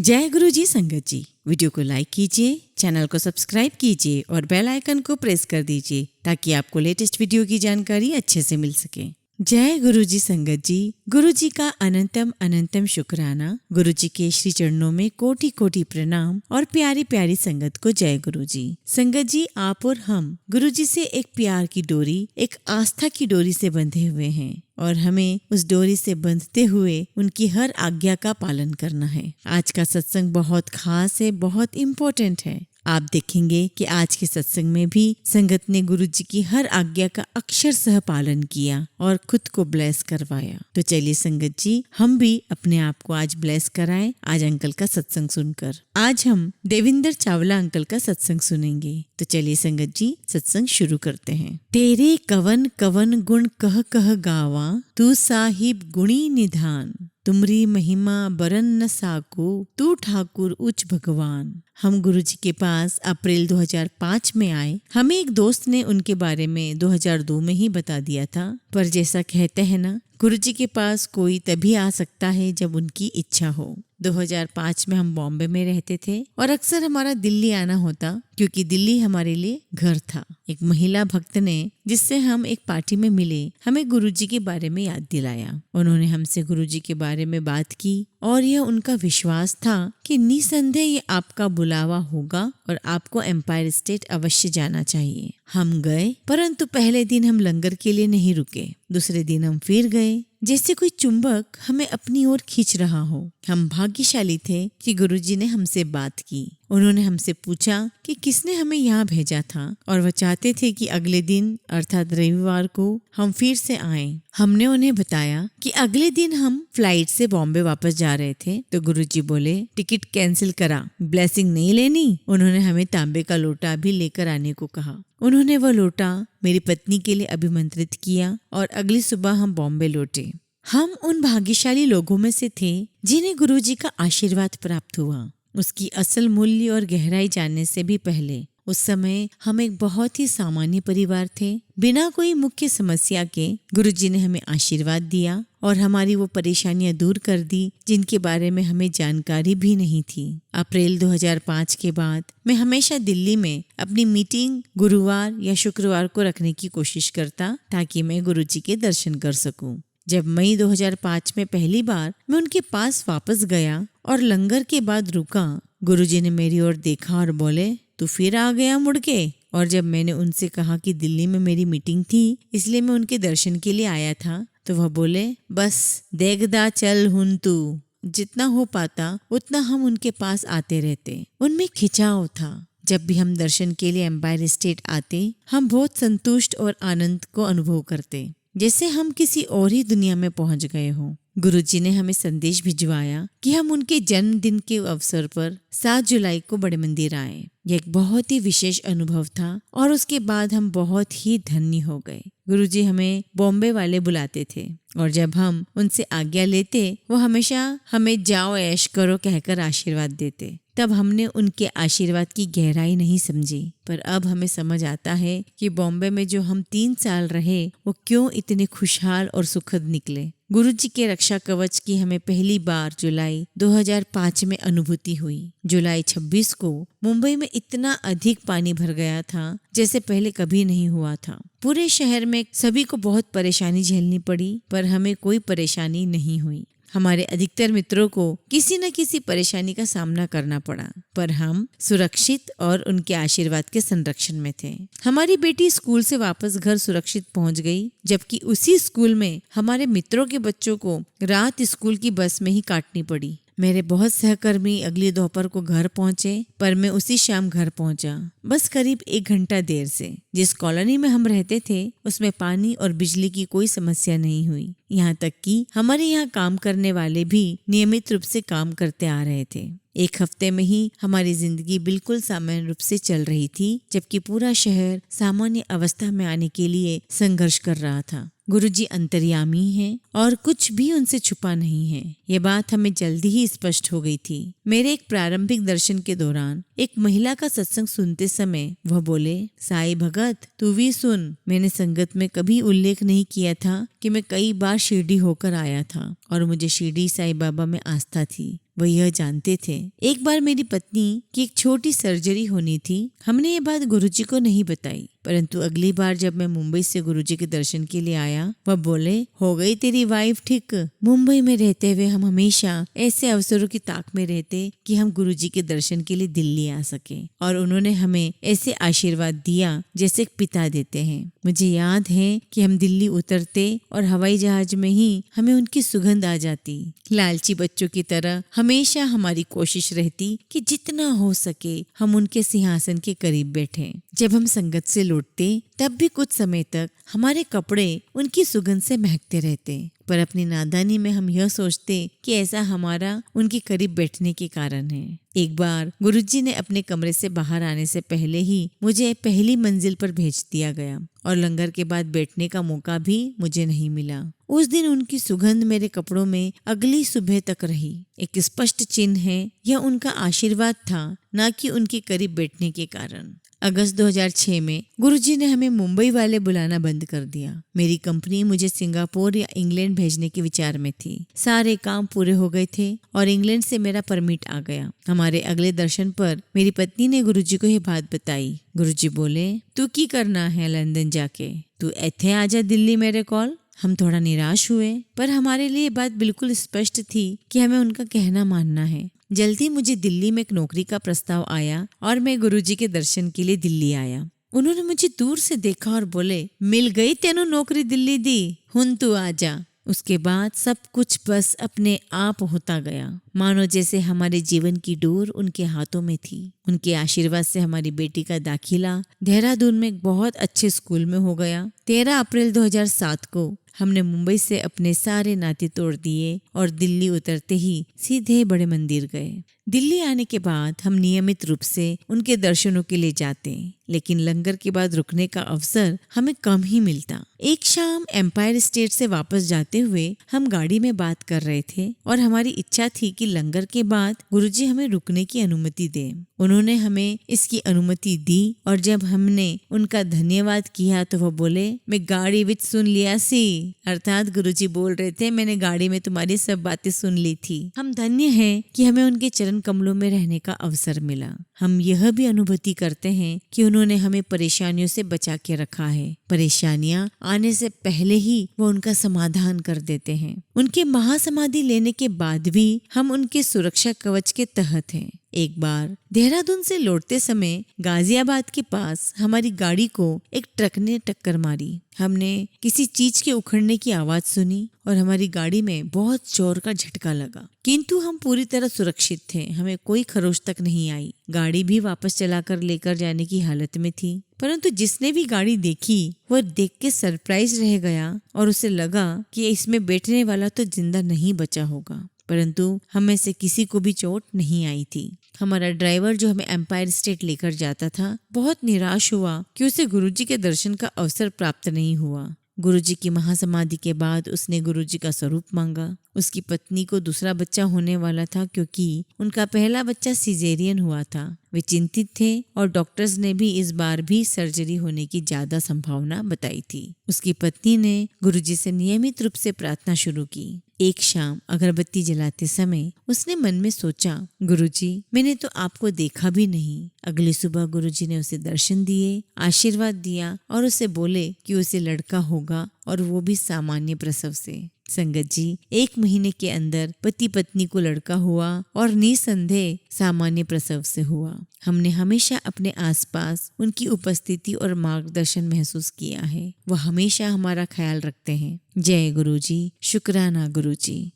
जय गुरु जी संगत जी। वीडियो को लाइक कीजिए, चैनल को सब्सक्राइब कीजिए और बेल आइकन को प्रेस कर दीजिए ताकि आपको लेटेस्ट वीडियो की जानकारी अच्छे से मिल सके। जय गुरु जी संगत जी। गुरु जी का अनंतम अनंतम शुक्राना। गुरु जी के श्री चरणों में कोटि कोटि प्रणाम और प्यारी प्यारी संगत को जय गुरु जी। संगत जी, आप और हम गुरु जी से एक प्यार की डोरी, एक आस्था की डोरी से बंधे हुए हैं और हमें उस डोरी से बंधते हुए उनकी हर आज्ञा का पालन करना है। आज का सत्संग बहुत खास है, बहुत इम्पोर्टेंट है। आप देखेंगे कि आज के सत्संग में भी संगत ने गुरु जी की हर आज्ञा का अक्षर सह पालन किया और खुद को ब्लेस करवाया। तो चलिए संगत जी, हम भी अपने आप को आज ब्लेस कराएं आज अंकल का सत्संग सुनकर। आज हम देविंदर चावला अंकल का सत्संग सुनेंगे। तो चलिए संगत जी, सत्संग शुरू करते हैं। तेरे कवन कवन गुण कह कह गावा, तू साहिब गुणी निधान। तुमरी महिमा बरन न साको, तू ठाकुर उच्च भगवान। हम गुरु जी के पास अप्रैल 2005 में आए। हमें एक दोस्त ने उनके बारे में 2002 में ही बता दिया था, पर जैसा कहते हैं ना, गुरु जी के पास कोई तभी आ सकता है जब उनकी इच्छा हो। 2005 में हम बॉम्बे में रहते थे और अक्सर हमारा दिल्ली आना होता क्योंकि दिल्ली हमारे लिए घर था। एक महिला भक्त ने, जिससे हम एक पार्टी में मिले, हमें गुरुजी के बारे में याद दिलाया। उन्होंने हमसे गुरुजी के बारे में बात की और यह उनका विश्वास था कि निसंदेह ये आपका बुलावा होगा और आपको एम्पायर स्टेट अवश्य जाना चाहिए। हम गए, परंतु पहले दिन हम लंगर के लिए नहीं रुके। दूसरे दिन हम फिर गए, जैसे कोई चुंबक हमें अपनी ओर खींच रहा हो। हम भाग्यशाली थे कि गुरुजी ने हमसे बात की। उन्होंने हमसे पूछा कि किसने हमें यहाँ भेजा था और वह चाहते थे कि अगले दिन अर्थात रविवार को हम फिर से आएं। हमने उन्हें बताया कि अगले दिन हम फ्लाइट से बॉम्बे वापस जा रहे थे। तो गुरुजी बोले, टिकट कैंसिल करा, ब्लेसिंग नहीं लेनी। उन्होंने हमें तांबे का लोटा भी लेकर आने को कहा। उन्होंने वह लोटा मेरी पत्नी के लिए अभिमंत्रित किया और अगली सुबह हम बॉम्बे लौटे। हम उन भाग्यशाली लोगों में से थे जिन्हें गुरुजी का आशीर्वाद प्राप्त हुआ। उसकी असल मूल्य और गहराई जानने से भी पहले उस समय हम एक बहुत ही सामान्य परिवार थे। बिना कोई मुख्य समस्या के गुरुजी ने हमें आशीर्वाद दिया और हमारी वो परेशानियां दूर कर दी जिनके बारे में हमें जानकारी भी नहीं थी। अप्रैल 2005 के बाद मैं हमेशा दिल्ली में अपनी मीटिंग गुरुवार या शुक्रवार को रखने की कोशिश करता ताकि मैं गुरुजी के दर्शन कर सकूं। जब मई 2005 में पहली बार मैं उनके पास वापस गया और लंगर के बाद रुका, गुरुजी ने मेरी ओर देखा और बोले, तू फिर आ गया मुड़ के। और जब मैंने उनसे कहा कि दिल्ली में मेरी मीटिंग थी इसलिए मैं उनके दर्शन के लिए आया था, तो वह बोले, बस देखदा चल हुन तू। जितना हो पाता उतना हम उनके पास आते रहते। उनमें खिंचाव था। जब भी हम दर्शन के लिए एम्पायर स्टेट आते, हम बहुत संतुष्ट और आनंद को अनुभव करते, जैसे हम किसी और ही दुनिया में पहुंच गए हों। गुरुजी ने हमें संदेश भिजवाया कि हम उनके जन्मदिन के अवसर पर 7 जुलाई को बड़े मंदिर आए। यह एक बहुत ही विशेष अनुभव था और उसके बाद हम बहुत ही धन्य हो गए। गुरुजी हमें बॉम्बे वाले बुलाते थे और जब हम उनसे आज्ञा लेते, वो हमेशा हमें जाओ ऐश करो कहकर आशीर्वाद देते। तब हमने उनके आशीर्वाद की गहराई नहीं समझी, पर अब हमें समझ आता है कि बॉम्बे में जो हम 3 साल रहे वो क्यों इतने खुशहाल और सुखद निकले। गुरुजी के रक्षा कवच की हमें पहली बार जुलाई 2005 में अनुभूति हुई। जुलाई 26 को मुंबई में इतना अधिक पानी भर गया था जैसे पहले कभी नहीं हुआ था। पूरे शहर में सभी को बहुत परेशानी झेलनी पड़ी, पर हमें कोई परेशानी नहीं हुई। हमारे अधिकतर मित्रों को किसी न किसी परेशानी का सामना करना पड़ा, पर हम सुरक्षित और उनके आशीर्वाद के संरक्षण में थे। हमारी बेटी स्कूल से वापस घर सुरक्षित पहुंच गई, जबकि उसी स्कूल में हमारे मित्रों के बच्चों को रात स्कूल की बस में ही काटनी पड़ी। मेरे बहुत सहकर्मी अगली दोपहर को घर पहुंचे, पर मैं उसी शाम घर पहुंचा, बस करीब 1 घंटा देर से। जिस कॉलोनी में हम रहते थे उसमें पानी और बिजली की कोई समस्या नहीं हुई। यहाँ तक कि हमारे यहाँ काम करने वाले भी नियमित रूप से काम करते आ रहे थे। 1 हफ्ते में ही हमारी जिंदगी बिल्कुल सामान्य रूप से चल रही थी, जबकि पूरा शहर सामान्य अवस्था में आने के लिए संघर्ष कर रहा था। गुरुजी अंतर्यामी हैं और कुछ भी उनसे छुपा नहीं है। ये बात हमें जल्दी ही स्पष्ट हो गई थी। मेरे एक प्रारंभिक दर्शन के दौरान एक महिला का सत्संग सुनते समय वह बोले, साईं भगत तू भी सुन। मैंने संगत में कभी उल्लेख नहीं किया था कि मैं कई बार शिरडी होकर आया था और मुझे शिरडी साईं बाबा में आस्था थी। वो यह जानते थे। एक बार मेरी पत्नी की एक छोटी सर्जरी होनी थी। हमने ये बात गुरुजी को नहीं बताई, परंतु अगली बार जब मैं मुंबई से गुरुजी के दर्शन के लिए आया, वह बोले, हो गई तेरी वाइफ ठीक। मुंबई में रहते हुए हम हमेशा ऐसे अवसरों की ताक में रहते कि हम गुरुजी के दर्शन के लिए दिल्ली आ सके, और उन्होंने हमें ऐसे आशीर्वाद दिया जैसे पिता देते हैं। मुझे याद है कि हम दिल्ली उतरते और हवाई जहाज में ही हमें उनकी सुगंध आ जाती। लालची बच्चों की तरह हमेशा हमारी कोशिश रहती कि जितना हो सके हम उनके सिंहासन के करीब बैठें। जब हम संगत से लौटते तब भी कुछ समय तक हमारे कपड़े उनकी सुगंध से महकते रहते, पर अपनी नादानी में हम यह सोचते कि ऐसा हमारा उनके करीब बैठने के कारण है। एक बार गुरुजी ने अपने कमरे से बाहर आने से पहले ही मुझे पहली मंजिल पर भेज दिया गया और लंगर के बाद बैठने का मौका भी मुझे नहीं मिला। उस दिन उनकी सुगंध मेरे कपड़ों में अगली सुबह तक रही। एक स्पष्ट चिन्ह है, यह उनका आशीर्वाद था, न कि उनके करीब बैठने के कारण। अगस्त 2006 में गुरुजी ने हमें मुंबई वाले बुलाना बंद कर दिया। मेरी कंपनी मुझे सिंगापुर या इंग्लैंड भेजने के विचार में थी। सारे काम पूरे हो गए थे और इंग्लैंड से मेरा परमिट आ गया। हमारे अगले दर्शन पर मेरी पत्नी ने गुरुजी को यह बात बताई। गुरुजी बोले, तू की करना है लंदन जाके, तू एथे आजा दिल्ली मेरे कॉल। हम थोड़ा निराश हुए, पर हमारे लिए बात बिल्कुल स्पष्ट थी कि हमें उनका कहना मानना है। जल्दी मुझे दिल्ली में एक नौकरी का प्रस्ताव आया और मैं गुरुजी के दर्शन के लिए दिल्ली आया। उन्होंने मुझे दूर से देखा और बोले, मिल गई तेनू नौकरी दिल्ली दी, हुन तू आजा। उसके बाद सब कुछ बस अपने आप होता गया, मानो जैसे हमारे जीवन की डोर उनके हाथों में थी। उनके आशीर्वाद से हमारी बेटी का दाखिला देहरादून में एक बहुत अच्छे स्कूल में हो गया। 13 अप्रैल 2007 को हमने मुंबई से अपने सारे नाते तोड़ दिए और दिल्ली उतरते ही सीधे बड़े मंदिर गए। दिल्ली आने के बाद हम नियमित रूप से उनके दर्शनों के लिए जाते, लेकिन लंगर के बाद रुकने का अवसर हमें कम ही मिलता। एक शाम एम्पायर स्टेट से वापस जाते हुए हम गाड़ी में बात कर रहे थे और हमारी इच्छा थी कि लंगर के बाद गुरुजी हमें रुकने की अनुमति दें। उन्होंने हमें इसकी अनुमति दी और जब हमने उनका धन्यवाद किया तो वो बोले, मैं गाड़ी विच सुन लिया सी। अर्थात गुरुजी बोल रहे थे, मैंने गाड़ी में तुम्हारी सब बातें सुन ली थी। हम धन्य हैं कि हमें उनके चरण कमलों में रहने का अवसर मिला। हम यह भी अनुभूति करते हैं कि उन्होंने हमें परेशानियों से बचा के रखा है। परेशानियां आने से पहले ही वो उनका समाधान कर देते हैं। उनके महासमाधि लेने के बाद भी हम उनके सुरक्षा कवच के तहत हैं। एक बार देहरादून से लौटते समय गाजियाबाद के पास हमारी गाड़ी को एक ट्रक ने टक्कर मारी। हमने किसी चीज के उखड़ने की आवाज सुनी और हमारी गाड़ी में बहुत जोर का झटका लगा, किंतु हम पूरी तरह सुरक्षित थे। हमें कोई खरोच तक नहीं आई। गाड़ी भी वापस चलाकर लेकर जाने की हालत में थी, परंतु जिसने भी गाड़ी देखी वह देख के सरप्राइज रह गया और उसे लगा कि इसमें बैठने वाला तो जिंदा नहीं बचा होगा, परंतु हमें से किसी को भी चोट नहीं आई थी। हमारा ड्राइवर जो हमें एम्पायर स्टेट लेकर जाता था बहुत निराश हुआ कि उसे गुरुजी के दर्शन का अवसर प्राप्त नहीं हुआ। गुरुजी की महासमाधि के बाद उसने गुरुजी का स्वरूप मांगा। उसकी पत्नी को दूसरा बच्चा होने वाला था क्योंकि उनका पहला बच्चा सिजेरियन हुआ था। वे चिंतित थे और डॉक्टर्स ने भी इस बार भी सर्जरी होने की ज्यादा संभावना बताई थी। उसकी पत्नी ने गुरुजी से नियमित रूप से प्रार्थना शुरू की। एक शाम अगरबत्ती जलाते समय उसने मन में सोचा, गुरुजी मैंने तो आपको देखा भी नहीं। अगली सुबह गुरुजी ने उसे दर्शन दिए, आशीर्वाद दिया और उसे बोले कि उसे लड़का होगा और वो भी सामान्य प्रसव से। संगत जी, 1 महीने के अंदर पति पत्नी को लड़का हुआ और निसंदेह सामान्य प्रसव से हुआ। हमने हमेशा अपने आसपास उनकी उपस्थिति और मार्गदर्शन महसूस किया है। वह हमेशा हमारा ख्याल रखते हैं। जय गुरुजी, शुक्राना गुरुजी।